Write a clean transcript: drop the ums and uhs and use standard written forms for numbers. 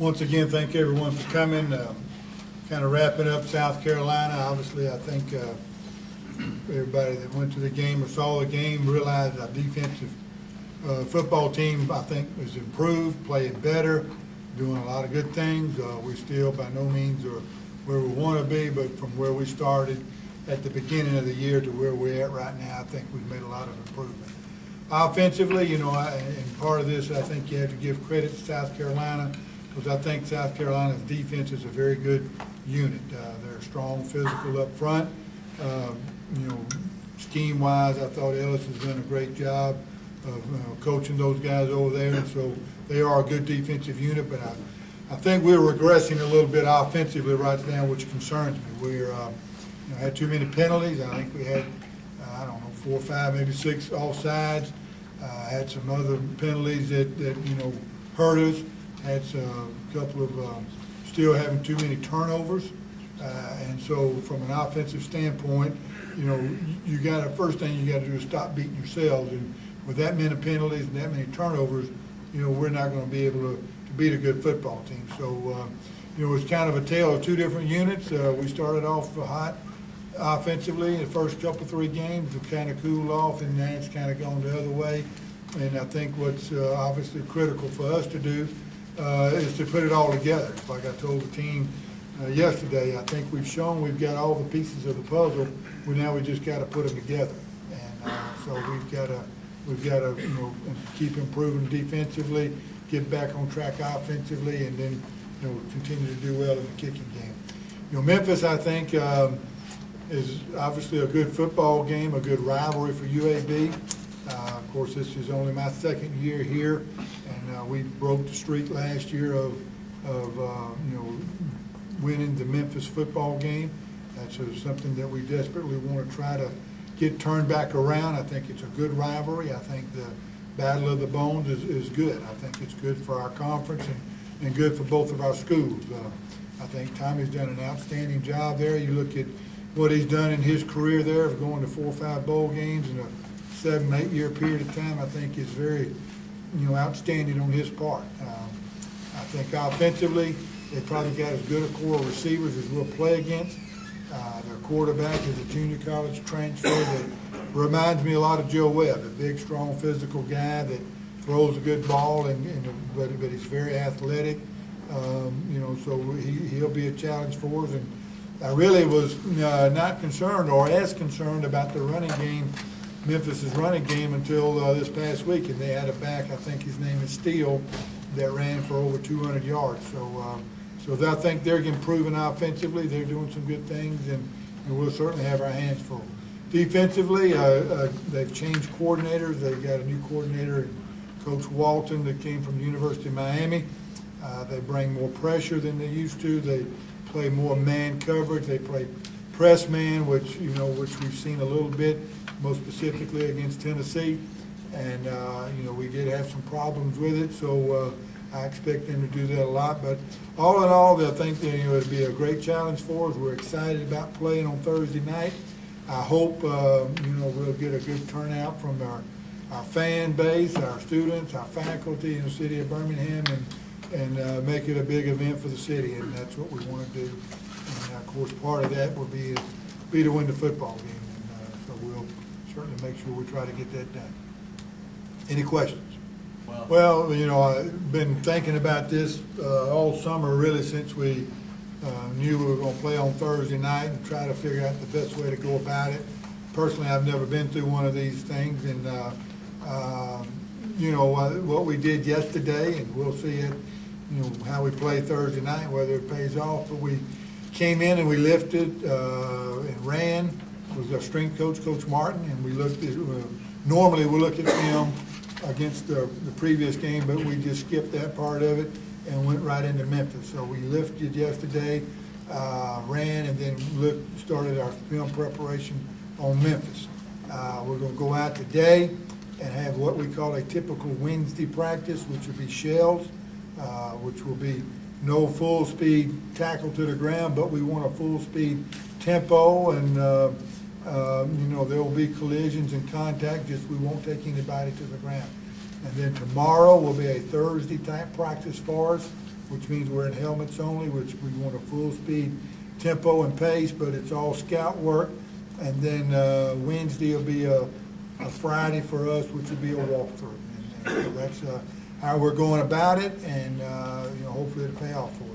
Once again, thank everyone for coming. Kind of wrapping up South Carolina. Obviously, I think everybody that went to the game or saw the game realized our defensive football team, I think, has improved, playing better, doing a lot of good things. We still by no means are where we want to be, but from where we started at the beginning of the year to where we're at right now, I think we've made a lot of improvement. Offensively, you know, and part of this, I think you have to give credit to South Carolina, because I think South Carolina's defense is a very good unit. They're strong, physical up front. You know, scheme-wise, I thought Ellis has done a great job of coaching those guys over there, and so they are a good defensive unit. But I think we're regressing a little bit offensively right now, which concerns me. We're you know, had too many penalties. I think we had I don't know, 4 or 5, maybe 6 offsides. Had some other penalties that you know hurt us. Had a couple of still having too many turnovers, and so from an offensive standpoint, you know, you got to first thing you got to do is stop beating yourselves. And with that many penalties and that many turnovers, you know, we're not going to be able to beat a good football team. So you know, it's kind of a tale of two different units. We started off hot offensively in the first couple 3 games to kind of cool off, and now it's kind of gone the other way. And I think what's obviously critical for us to do is to put it all together. Like I told the team yesterday, I think we've shown we've got all the pieces of the puzzle. Now we just got to put them together, and so we've got to you know keep improving defensively, get back on track offensively, and then you know continue to do well in the kicking game. You know, Memphis, I think, is obviously a good football game, a good rivalry for UAB. Of course, this is only my 2nd year here, and we broke the streak last year of you know winning the Memphis football game. That's something that we desperately want to try to get turned back around. I think it's a good rivalry. I think the Battle of the Bones is good. I think it's good for our conference and good for both of our schools. I think Tommy's done an outstanding job there. You look at what he's done in his career there of going to 4 or 5 bowl games in a 7 or 8 year period of time. I think is very, you know, outstanding on his part. I think offensively, they probably got as good a core of receivers as we'll play against. Their quarterback is a junior college transfer that reminds me a lot of Joe Webb, a big, strong, physical guy that throws a good ball, but he's very athletic. You know, so he'll be a challenge for us. And I really was not concerned or as concerned about the running game, Memphis's running game, until this past week, and they had a back, I think his name is Steele, that ran for over 200 yards. So I think they're improving offensively. They're doing some good things, and we'll certainly have our hands full. Defensively, they've changed coordinators. They've got a new coordinator, Coach Walton, that came from the University of Miami. They bring more pressure than they used to. They play more man coverage. They play press man, which we've seen a little bit, most specifically against Tennessee. And you know, we did have some problems with it. So I expect them to do that a lot. But all in all, I think that, you know, it'll be a great challenge for us. We're excited about playing on Thursday night. I hope you know, we'll get a good turnout from our fan base, our students, our faculty in the city of Birmingham, and make it a big event for the city. And that's what we want to do. And of course, part of that will be to win the football game. And so we'll certainly make sure we try to get that done. Any questions? Well, you know, I've been thinking about this all summer, really, since we knew we were going to play on Thursday night, and try to figure out the best way to go about it. Personally, I've never been through one of these things, and you know, what we did yesterday, and we'll see it, you know, how we play Thursday night, whether it pays off. But we came in and we lifted and ran. It was our strength coach, Coach Martin, and we looked at, normally we look at film against the previous game, but we just skipped that part of it and went right into Memphis. So we lifted yesterday, ran, and then started our film preparation on Memphis. We're going to go out today and have what we call a typical Wednesday practice, which will be shells, which will be no full speed tackle to the ground, but we want a full speed tempo, and you know, there will be collisions and contact, just we won't take anybody to the ground. And then tomorrow will be a Thursday type practice for us, which means we're in helmets only, which we want a full speed tempo and pace, but it's all scout work. And then Wednesday will be a Friday for us, which will be a walkthrough. And so that's how we're going about it, and hopefully it'll pay off for us.